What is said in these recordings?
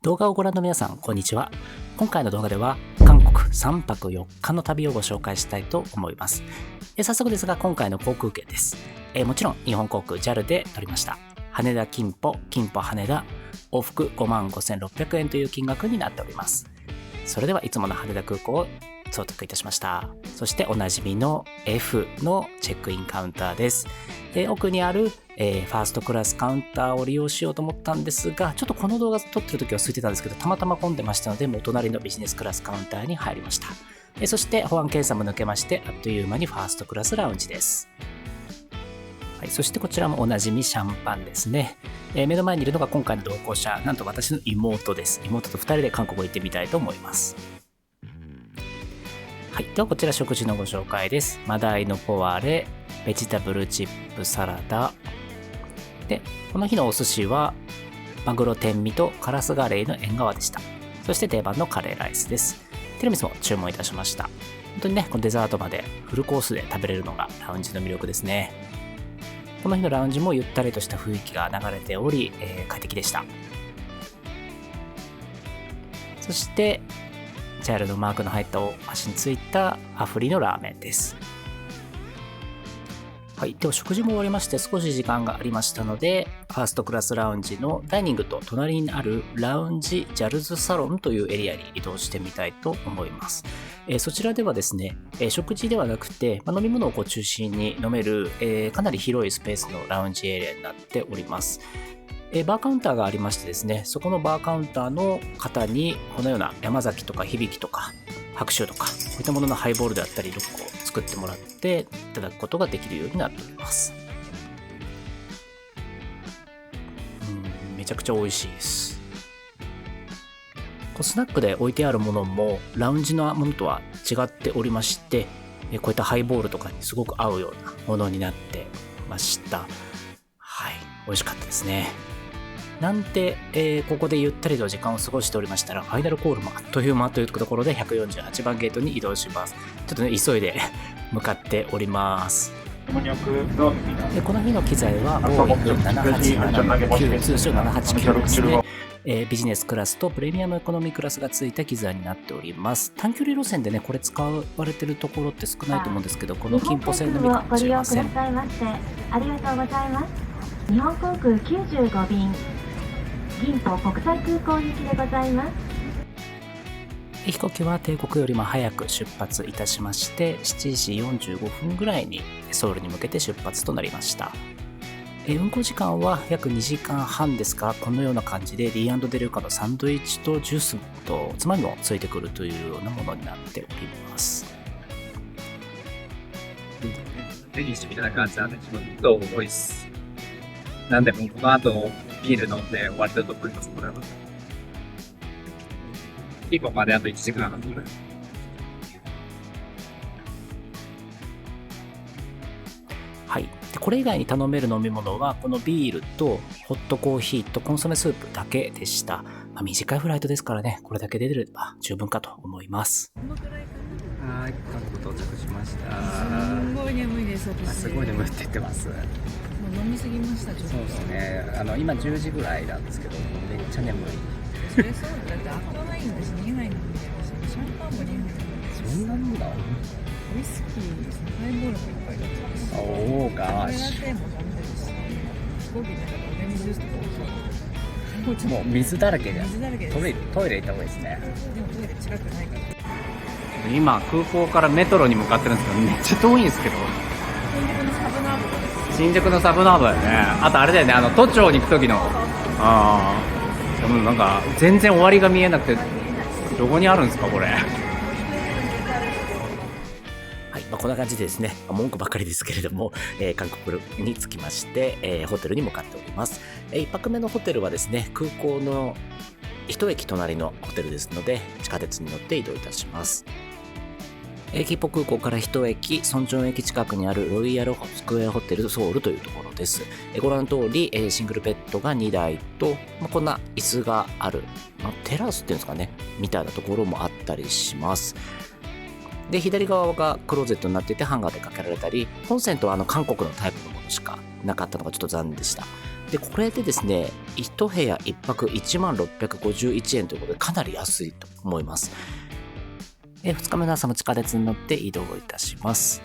動画をご覧の皆さん、こんにちは。今回の動画では韓国3泊4日の旅をご紹介したいと思います。早速ですが、今回の航空券です。もちろん日本航空 JAL で取りました。羽田金浦、金浦羽田、往復55,600円という金額になっております。それではいつもの羽田空港を到着いたしました。そしておなじみの F のチェックインカウンターです。奥にある、ファーストクラスカウンターを利用しようと思ったんですが、ちょっとこの動画撮ってる時は空いてたんですけど、たまたま混んでましたので、もう隣のビジネスクラスカウンターに入りました。そして保安検査も抜けまして、あっという間にファーストクラスラウンジです。はい、そしてこちらもおなじみシャンパンですね。目の前にいるのが今回の同行者、なんと私の妹です。妹と2人で韓国行ってみたいと思います。はい、ではこちら食事のご紹介です。マダイのポワレ、ベジタブルチップサラダで、この日のお寿司はマグロ天身とカラスガレイの縁側でした。そして定番のカレーライスです。ティラミスも注文いたしました。本当にね、このデザートまでフルコースで食べれるのがラウンジの魅力ですね。この日のラウンジもゆったりとした雰囲気が流れており、快適でした。そしてJAL のマークの入ったお箸についたアフリのラーメンです。はい、では食事も終わりまして少し時間がありましたので、ファーストクラスラウンジのダイニングと隣にあるラウンジジャルズサロンというエリアに移動してみたいと思います。そちらではですね、食事ではなくて、飲み物を中心に飲める、かなり広いスペースのラウンジエリアになっております。バーカウンターがありましてですね、そこのバーカウンターの方にこのような山崎とか響とか白州とかこういったもののハイボールであったりロックを作ってもらっていただくことができるようになっております。めちゃくちゃ美味しいです。スナックで置いてあるものもラウンジのものとは違っておりまして、こういったハイボールとかにすごく合うようなものになってました。はい、美味しかったですね。なんて、ここでゆったりと時間を過ごしておりましたら、ファイナルコールもあっという間というところで148番ゲートに移動します。ちょっとね、急いで向かっております。でこの日の機材はボーイング787-9、通称789ですね。ビジネスクラスとプレミアムエコノミークラスがついた機材になっております。短距離路線でね、これ使われてるところって少ないと思うんですけど、この金浦線のみかもしれません。ありがとうございます。日本航空95便銀浦国際空港行きでございます。飛行機は定刻よりも早く出発いたしまして、7時45分ぐらいにソウルに向けて出発となりました。運行時間は約2時間半ですが、このような感じでD&デルカのサンドイッチとジュースとつまみもついてくるというようなものになっております。手にしてみたいな感じなんで、自分と多いっす。なんでもこの後ビール飲んで終わりだと思います。これはピーポンまであと1時間半ぐらい。はい、でこれ以外に頼める飲み物はこのビールとホットコーヒーとコンソメスープだけでした。短いフライトですからね、これだけ出れれば十分かと思います。はい、韓国到着しました。すごい眠いです。すごい眠いって言ってます。もう飲みすぎました。ちょっとそうですね。今10時ぐらいなんですけど、めっちゃ眠い。それそうだって赤ワインだし2杯飲んでるし、シャンパンも2杯飲んでるし、そんなもんだ。ウイスキー、ハイボールもいっぱいだったし、おーガカフェーシラテも飲んでるし、飛行機の中でオレンジジュースとかもュ。もう水だらけで。水だらけです。トイレ行った方がいいですね。でもトイレ近くないから。今空港からメトロに向かってるんですけど、めっちゃ遠いんですけど。新宿のサブナーブだよね。あとあれだよね、都庁に行く時の。でもなんか全然終わりが見えなくて、どこにあるんですかこれ。はい、こんな感じでですね、文句ばっかりですけれども、韓国に着きまして、ホテルに向かっております。1泊目のホテルはですね、空港の一駅隣のホテルですので、地下鉄に乗って移動いたします。キポ空港から一駅、ソンチョン駅近くにあるロイヤルスクエアホテルソウルというところです。ご覧の通り、シングルベッドが2台と、こんな椅子がある、テラスっていうんですかね、みたいなところもあったりします。で、左側がクローゼットになっていてハンガーでかけられたり、コンセントは韓国のタイプのものしかなかったのがちょっと残念でした。で、これでですね、1部屋1泊1651円ということで、かなり安いと思います。2日目の朝も地下鉄に乗って移動いたします。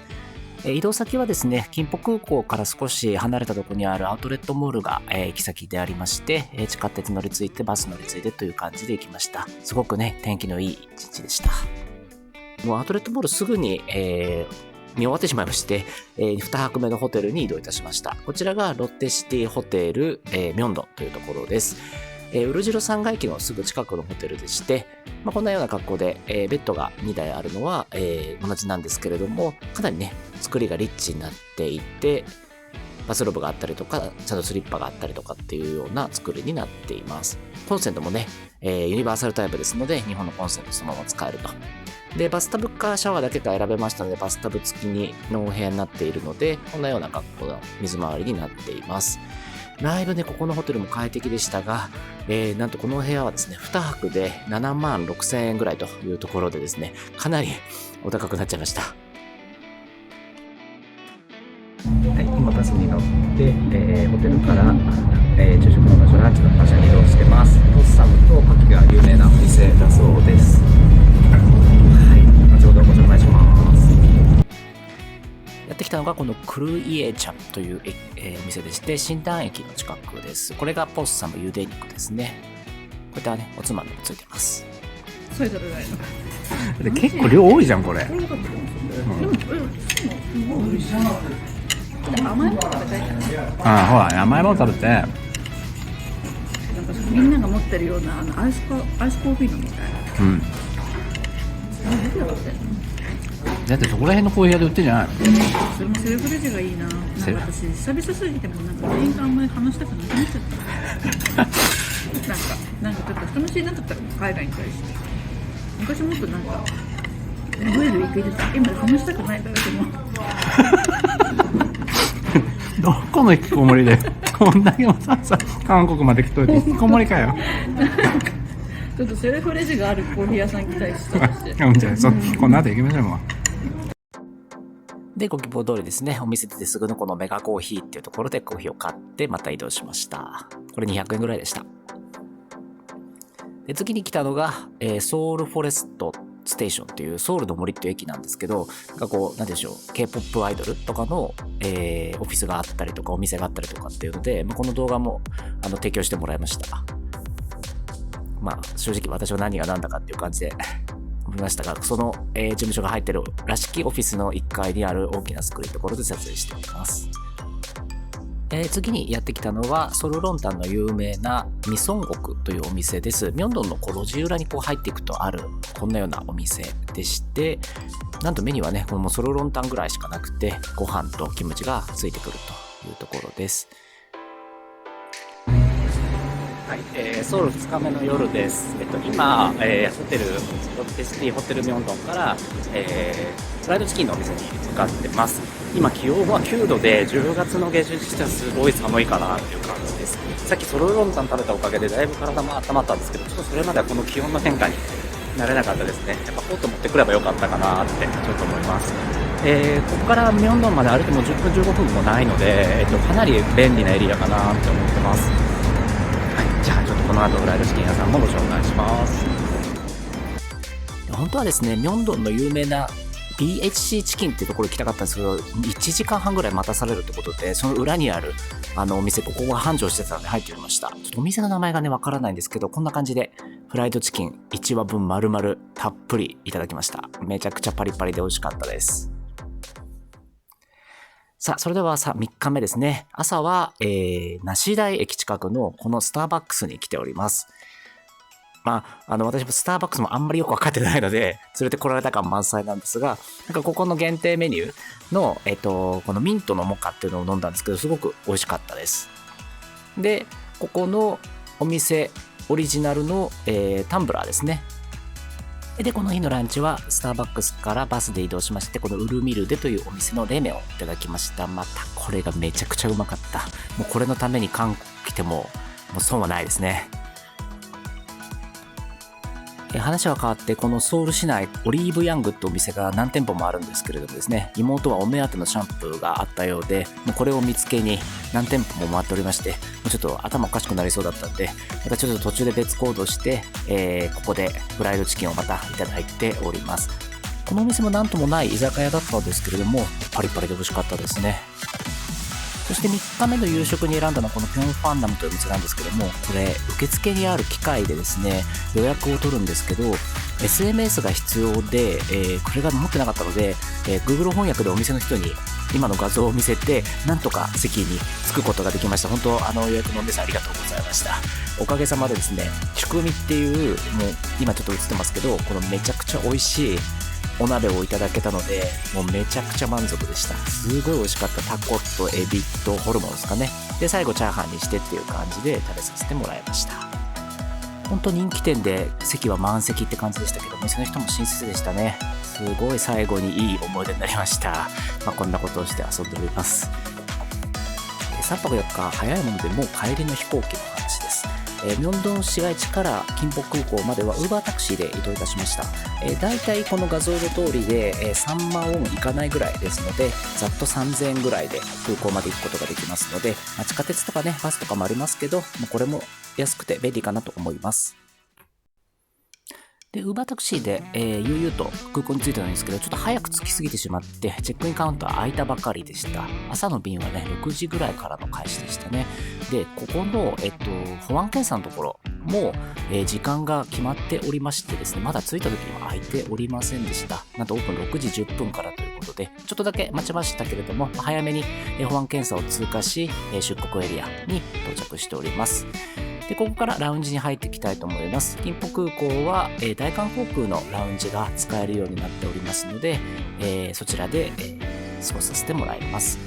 移動先はですね、金浦空港から少し離れたところにあるアウトレットモールが行き先でありまして、地下鉄乗り継いでバス乗り継いでという感じで行きました。すごくね、天気のいい一日でした。もうアウトレットモールすぐに、見終わってしまいまして、2泊目のホテルに移動いたしました。こちらがロッテシティホテル、ミョンドンというところです。ウルジロ3階駅のすぐ近くのホテルでして、こんなような格好で、ベッドが2台あるのは、同じなんですけれども、かなりね、作りがリッチになっていて、バスローブがあったりとか、ちゃんとスリッパがあったりとかっていうような作りになっています。コンセントもね、ユニバーサルタイプですので、日本のコンセントそのまま使えると。で、バスタブかシャワーだけが選べましたので、バスタブ付きのお部屋になっているので、こんなような格好の水回りになっています。だいぶね、ここのホテルも快適でしたが、なんとこのお部屋はですね、2泊で7万6千円ぐらいというところでですね、かなりお高くなっちゃいました。はい、今バスに乗って、ホテルから、昼食の場所、ランチの場所に移動してます。ポッサムとパキが有名なお店だそうです。はい、後ほどご紹介します。やってきたのがこのクルイエチャンという、お店でして、新丹駅の近くです。これがポッサム茹で肉ですね。こういったね、おつまみもついてます。それ食べないの。で結構量多いじゃんこれ。これよかったかもしれない。甘いもの食べたいから。ほら甘いもの食べて。なんかみんなが持ってるようなアイスコーヒー飲みたい。うん。だってそこら辺のコーヒー屋で売ってるじゃないの。それもセルフレジがいいな。なんか私久々すぎてもなんか店員とあんまり話したくなくなっちゃった。なんかちょっと人見知りになっちゃったから海外に対して。昔もっとなんかグイグイ行けてた。今話したくないからでも。どこの引きこもりでこんだけもさ韓国まで来といて引きこもりかよ。ちょっとセルフレジがあるコーヒー屋さん行きたいし。じゃあこの後行きましょうもう。で、ご希望通りですね、お店出てすぐのこのメガコーヒーっていうところでコーヒーを買ってまた移動しました。これ200円ぐらいでした。で、次に来たのが、ソウルフォレストステーションっていうソウルの森っていう駅なんですけど、なんかこう、なんでしょう、K-POP アイドルとかの、オフィスがあったりとかお店があったりとかっていうので、この動画も提供してもらいました。正直私は何が何だかっていう感じで思いましたが、その、事務所が入ってるらしきオフィスの1階にある大きなスクリーンのところで撮影しております。次にやってきたのはソルロンタンの有名なミソンゴクというお店です。ミョンドンの路地裏にこう入っていくとあるこんなようなお店でして、なんとメニューはね、このソルロンタンぐらいしかなくて、ご飯とキムチがついてくるというところです。はい、ソウル2日目の夜です。今、ホテルロッテシティホテルミョンドンから、フライドチキンのお店に向かってます。今気温は9度で10月の下旬としてはすごい寒いかなっていう感じです。さっきソルロンタン食べたおかげでだいぶ体も温まったんですけど、ちょっとそれまではこの気温の変化に慣れなかったですね。やっぱコート持ってくればよかったかなってちょっと思います。ここからミョンドンまで歩いても10分15分もないので、かなり便利なエリアかなって思ってます。はい、じゃあちょっとこの後フライドチキン屋さんもご紹介します。本当はですね、ミョンドンの有名なBHC チキンっていうところに行きたかったんですけど、1時間半ぐらい待たされるってことで、その裏にあるお店、ここが繁盛してたので入っておりました。ちょっとお店の名前がね、わからないんですけど、こんな感じでフライドチキン1羽分丸々たっぷりいただきました。めちゃくちゃパリパリで美味しかったです。さあ、それでは3日目ですね。朝は、梨台駅近くのこのスターバックスに来ております。私もスターバックスもあんまりよくわかってないので、連れてこられた感満載なんですが、なんかここの限定メニューの、このミントのモカっていうのを飲んだんですけど、すごく美味しかったです。で、ここのお店オリジナルの、タンブラーですね。で、この日のランチはスターバックスからバスで移動しまして、このウルミルデというお店の冷麺をいただきました。またこれがめちゃくちゃうまかった。もうこれのために韓国来ても、もう損はないですね。話は変わってこのソウル市内オリーブヤングってお店が何店舗もあるんですけれどもですね、妹はお目当てのシャンプーがあったようで、もうこれを見つけに何店舗も回っておりまして、もうちょっと頭おかしくなりそうだったんで、またちょっと途中で別行動して、ここでフライドチキンをまたいただいております。このお店もなんともない居酒屋だったんですけれども、パリパリで美味しかったですね。そして3日目の夕食に選んだのはこのピョンファンナムというお店なんですけども、これ受付にある機械でですね予約を取るんですけど、 SMS が必要で、これが持ってなかったので、Google 翻訳でお店の人に今の画像を見せてなんとか席に着くことができました。本当予約のお店ありがとうございました。おかげさまでですね、チュクミっていう、もう今ちょっと映ってますけど、このめちゃくちゃ美味しいお鍋をいただけたので、もうめちゃくちゃ満足でした。すごい美味しかった。タコとエビとホルモンですかね。で最後チャーハンにしてっていう感じで食べさせてもらいました。本当人気店で席は満席って感じでしたけど、お店の人も親切でしたね。すごい最後にいい思い出になりました。こんなことをして遊んでおります。3泊4日早いものでもう帰りの飛行機の話です。ミョンドン市街地から金浦空港まではウーバータクシーで移動いたしました。だいたいこの画像の通りで、3万ウォンいかないぐらいですので、ざっと3000円ぐらいで空港まで行くことができますので、地下鉄とかねバスとかもありますけど、これも安くて便利かなと思います。でウーバータクシーで、悠々と空港に着いたんですけど、ちょっと早く着きすぎてしまってチェックインカウンター開いたばかりでした。朝の便はね6時ぐらいからの開始でしたね。でここの、保安検査のところも、時間が決まっておりましてですね、まだ着いた時には開いておりませんでした。なんとオープン6時10分からということで、ちょっとだけ待ちましたけれども、早めに、保安検査を通過し、出国エリアに到着しております。でここからラウンジに入っていきたいと思います。金浦空港は、大韓航空のラウンジが使えるようになっておりますので、そちらで、過ごさせてもらいます。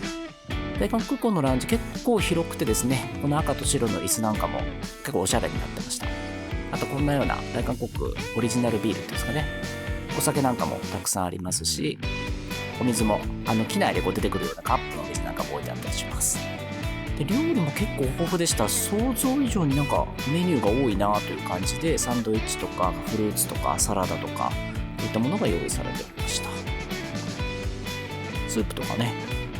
大韓空港のラウンジ結構広くてですね、この赤と白の椅子なんかも結構おしゃれになってました。あとこんなような大韓航空オリジナルビールっていうんですかね、お酒なんかもたくさんありますし、お水も機内で出てくるようなカップのお水なんかも置いてあったりします。で料理も結構豊富でした。想像以上になんかメニューが多いなという感じで、サンドイッチとかフルーツとかサラダとかこういったものが用意されておりました。スープとかね、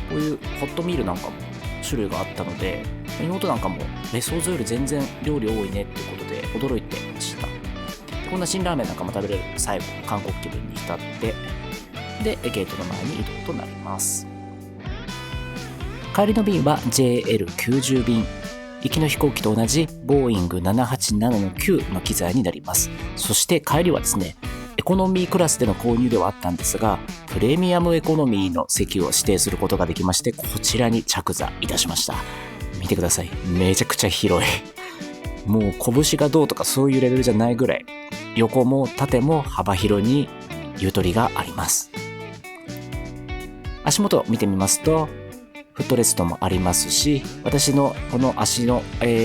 こういうホットミールなんかも種類があったので、妹なんかも想像より全然料理多いねっていうことで驚いてました。こんな辛ラーメンなんかも食べれるので、最後韓国気分に浸って、でゲートの前に移動となります。帰りの便は JL90 便、行きの飛行機と同じボーイング787-9の機材になります。そして帰りはですね、エコノミークラスでの購入ではあったんですが、プレミアムエコノミーの席を指定することができまして、こちらに着座いたしました。見てください、めちゃくちゃ広い。もう拳がどうとかそういうレベルじゃないぐらい、横も縦も幅広にゆとりがあります。足元を見てみますとフットレストもありますし、私のこの足の、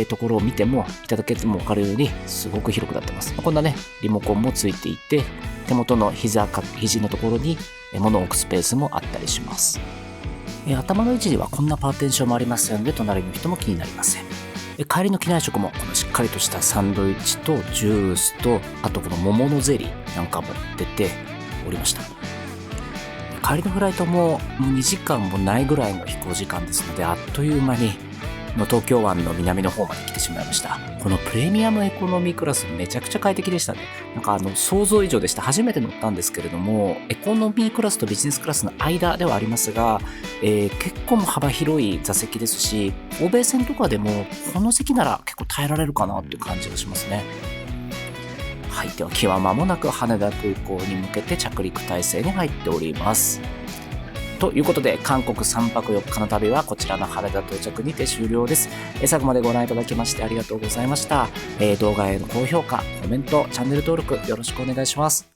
ところを見てもいただけても分かるようにすごく広くなってます。こんなねリモコンもついていて、手元の肘のところに物を置くスペースもあったりします。頭の位置にはこんなパーテンションもありますので、隣の人も気になりません。帰りの機内食もこのしっかりとしたサンドイッチとジュースと、あとこの桃のゼリーなんかも出ておりました。帰りのフライトも2時間もないぐらいの飛行時間ですので、あっという間に東京湾の南の方まで来てしまいました。このプレミアムエコノミークラスめちゃくちゃ快適でしたね。なんか想像以上でした。初めて乗ったんですけれども、エコノミークラスとビジネスクラスの間ではありますが、結構幅広い座席ですし、欧米線とかでもこの席なら結構耐えられるかなっていう感じがしますね。はい、では機は間もなく羽田空港に向けて着陸態勢に入っております。ということで、韓国3泊4日の旅はこちらの羽田到着にて終了です。最後までご覧いただきましてありがとうございました。動画への高評価、コメント、チャンネル登録よろしくお願いします。